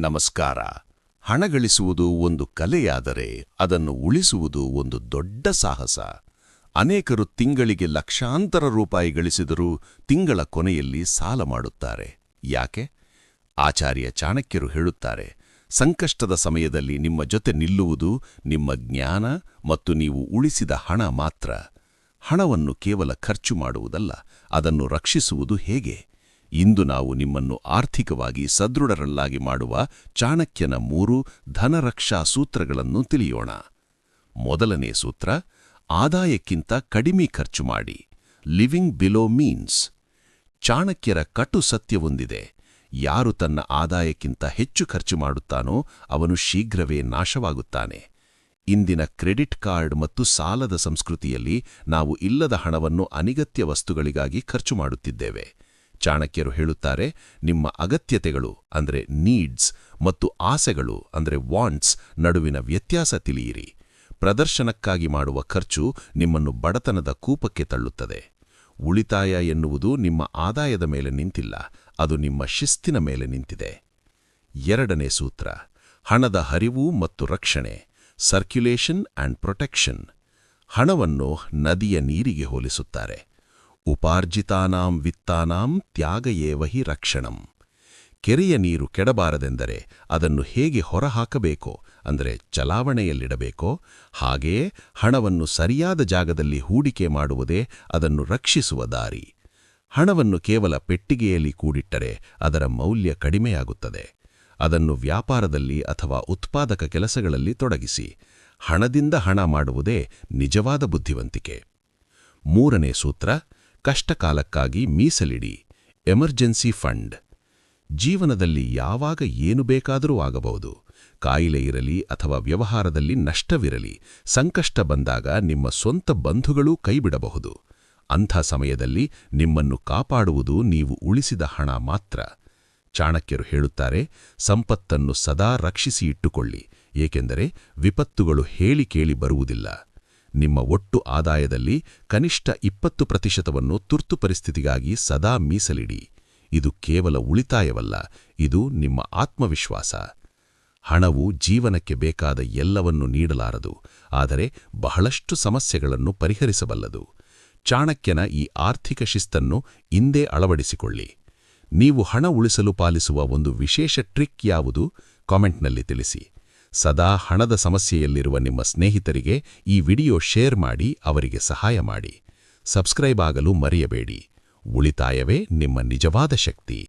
ನಮಸ್ಕಾರ. ಹಣ ಗಳಿಸುವುದು ಒಂದು ಕಲೆಯಾದರೆ ಅದನ್ನು ಉಳಿಸುವುದು ಒಂದು ದೊಡ್ಡ ಸಾಹಸ. ಅನೇಕರು ತಿಂಗಳಿಗೆ ಲಕ್ಷಾಂತರ ರೂಪಾಯಿ ಗಳಿಸಿದರೂ ತಿಂಗಳ ಕೊನೆಯಲ್ಲಿ ಸಾಲ ಮಾಡುತ್ತಾರೆ. ಯಾಕೆ? ಆಚಾರ್ಯ ಚಾಣಕ್ಯರು ಹೇಳುತ್ತಾರೆ, ಸಂಕಷ್ಟದ ಸಮಯದಲ್ಲಿ ನಿಮ್ಮ ಜೊತೆ ನಿಲ್ಲುವುದು ನಿಮ್ಮ ಜ್ಞಾನ ಮತ್ತು ನೀವು ಉಳಿಸಿದ ಹಣ ಮಾತ್ರ. ಹಣವನ್ನು ಕೇವಲ ಖರ್ಚು ಮಾಡುವುದಲ್ಲ, ಅದನ್ನು ರಕ್ಷಿಸುವುದು ಹೇಗೆ? ಇಂದು ನಾವು ನಿಮ್ಮನ್ನು ಆರ್ಥಿಕವಾಗಿ ಸದೃಢರನ್ನಾಗಿ ಮಾಡುವ ಚಾಣಕ್ಯನ 3 ಧನರಕ್ಷಾ ಸೂತ್ರಗಳನ್ನು ತಿಳಿಯೋಣ. ಮೊದಲನೇ ಸೂತ್ರ, ಆದಾಯಕ್ಕಿಂತ ಕಡಿಮೆ ಖರ್ಚು ಮಾಡಿ. Living below means. ಚಾಣಕ್ಯರ ಕಟು ಸತ್ಯವೊಂದಿದೆ, ಯಾರು ತನ್ನ ಆದಾಯಕ್ಕಿಂತ ಹೆಚ್ಚು ಖರ್ಚು ಮಾಡುತ್ತಾನೋ ಅವನು ಶೀಘ್ರವೇ ನಾಶವಾಗುತ್ತಾನೆ. ಇಂದಿನ ಕ್ರೆಡಿಟ್ ಕಾರ್ಡ್ ಮತ್ತು ಸಾಲದ ಸಂಸ್ಕೃತಿಯಲ್ಲಿ ನಾವು ಇಲ್ಲದ ಹಣವನ್ನು ಅನಗತ್ಯ ವಸ್ತುಗಳಿಗಾಗಿ ಖರ್ಚು ಮಾಡುತ್ತಿದ್ದೇವೆ. ಚಾಣಕ್ಯರು ಹೇಳುತ್ತಾರೆ, ನಿಮ್ಮ ಅಗತ್ಯತೆಗಳು ಅಂದರೆ ನೀಡ್ಸ್ ಮತ್ತು ಆಸೆಗಳು ಅಂದರೆ ವಾಂಟ್ಸ್ ನಡುವಿನ ವ್ಯತ್ಯಾಸ ತಿಳಿಯಿರಿ. ಪ್ರದರ್ಶನಕ್ಕಾಗಿ ಮಾಡುವ ಖರ್ಚು ನಿಮ್ಮನ್ನು ಬಡತನದ ಕೂಪಕ್ಕೆ ತಳ್ಳುತ್ತದೆ. ಉಳಿತಾಯ ಎನ್ನುವುದು ನಿಮ್ಮ ಆದಾಯದ ಮೇಲೆ ನಿಂತಿಲ್ಲ, ಅದು ನಿಮ್ಮ ಶಿಸ್ತಿನ ಮೇಲೆ ನಿಂತಿದೆ. ಎರಡನೇ ಸೂತ್ರ, ಹಣದ ಹರಿವು ಮತ್ತು ರಕ್ಷಣೆ. Circulation and protection. ಹಣವನ್ನು ನದಿಯ ನೀರಿಗೆ ಹೋಲಿಸುತ್ತಾರೆ. ಉಪಾರ್ಜಿತಾನಾಂ ವಿತ್ತಾನಾಂ ತ್ಯಾಗಯೇವ ಹಿ ರಕ್ಷಣಂ. ಕೆರೆಯ ನೀರು ಕೆಡಬಾರದೆಂದರೆ ಅದನ್ನು ಹೇಗೆ ಹೊರಹಾಕಬೇಕೋ ಅಂದರೆ ಚಲಾವಣೆಯಲ್ಲಿಡಬೇಕೋ ಹಾಗೆಯೇ ಹಣವನ್ನು ಸರಿಯಾದ ಜಾಗದಲ್ಲಿ ಹೂಡಿಕೆ ಮಾಡುವುದೇ ಅದನ್ನು ರಕ್ಷಿಸುವ ದಾರಿ. ಹಣವನ್ನು ಕೇವಲ ಪೆಟ್ಟಿಗೆಯಲ್ಲಿ ಕೂಡಿಟ್ಟರೆ ಅದರ ಮೌಲ್ಯ ಕಡಿಮೆಯಾಗುತ್ತದೆ. ಅದನ್ನು ವ್ಯಾಪಾರದಲ್ಲಿ ಅಥವಾ ಉತ್ಪಾದಕ ಕೆಲಸಗಳಲ್ಲಿ ತೊಡಗಿಸಿ. ಹಣದಿಂದ ಹಣ ಮಾಡುವುದೇ ನಿಜವಾದ ಬುದ್ಧಿವಂತಿಕೆ. ಮೂರನೇ ಸೂತ್ರ, ಕಷ್ಟಕಾಲಕ್ಕಾಗಿ ಮೀಸಲಿಡಿ. Emergency fund. ಜೀವನದಲ್ಲಿ ಯಾವಾಗ ಏನು ಬೇಕಾದರೂ ಆಗಬಹುದು. ಕಾಯಿಲೆ ಇರಲಿ ಅಥವಾ ವ್ಯವಹಾರದಲ್ಲಿ ನಷ್ಟವಿರಲಿ, ಸಂಕಷ್ಟ ಬಂದಾಗ ನಿಮ್ಮ ಸ್ವಂತ ಬಂಧುಗಳೂ ಕೈಬಿಡಬಹುದು. ಅಂಥ ಸಮಯದಲ್ಲಿ ನಿಮ್ಮನ್ನು ಕಾಪಾಡುವುದು ನೀವು ಉಳಿಸಿದ ಹಣ ಮಾತ್ರ. ಚಾಣಕ್ಯರು ಹೇಳುತ್ತಾರೆ, ಸಂಪತ್ತನ್ನು ಸದಾ ರಕ್ಷಿಸಿ ಇಟ್ಟುಕೊಳ್ಳಿ, ಏಕೆಂದರೆ ವಿಪತ್ತುಗಳು ಹೇಳಿ ಕೇಳಿ ಬರುವುದಿಲ್ಲ. ನಿಮ್ಮ ಒಟ್ಟು ಆದಾಯದಲ್ಲಿ ಕನಿಷ್ಠ 20% ತುರ್ತು ಪರಿಸ್ಥಿತಿಗಾಗಿ ಸದಾ ಮೀಸಲಿಡಿ. ಇದು ಕೇವಲ ಉಳಿತಾಯವಲ್ಲ, ಇದು ನಿಮ್ಮ ಆತ್ಮವಿಶ್ವಾಸ. ಹಣವು ಜೀವನಕ್ಕೆ ಬೇಕಾದ ಎಲ್ಲವನ್ನೂ ನೀಡಲಾರದು, ಆದರೆ ಬಹಳಷ್ಟು ಸಮಸ್ಯೆಗಳನ್ನು ಪರಿಹರಿಸಬಲ್ಲದು. ಚಾಣಕ್ಯನ ಈ ಆರ್ಥಿಕ ಶಿಸ್ತನ್ನು ಇಂದೇ ಅಳವಡಿಸಿಕೊಳ್ಳಿ. ನೀವು ಹಣ ಉಳಿಸಲು ಪಾಲಿಸುವ ಒಂದು ವಿಶೇಷ ಟ್ರಿಕ್ ಯಾವುದು? ಕಾಮೆಂಟ್ನಲ್ಲಿ ತಿಳಿಸಿ. ಸದಾ ಹಣದ ಸಮಸ್ಯೆಯಲ್ಲಿರುವ ನಿಮ್ಮ ಸ್ನೇಹಿತರಿಗೆ ಈ ವಿಡಿಯೋ ಶೇರ್ ಮಾಡಿ, ಅವರಿಗೆ ಸಹಾಯ ಮಾಡಿ. ಸಬ್ಸ್ಕ್ರೈಬ್ ಆಗಲು ಮರೆಯಬೇಡಿ. ಉಳಿತಾಯವೇ ನಿಮ್ಮ ನಿಜವಾದ ಶಕ್ತಿ.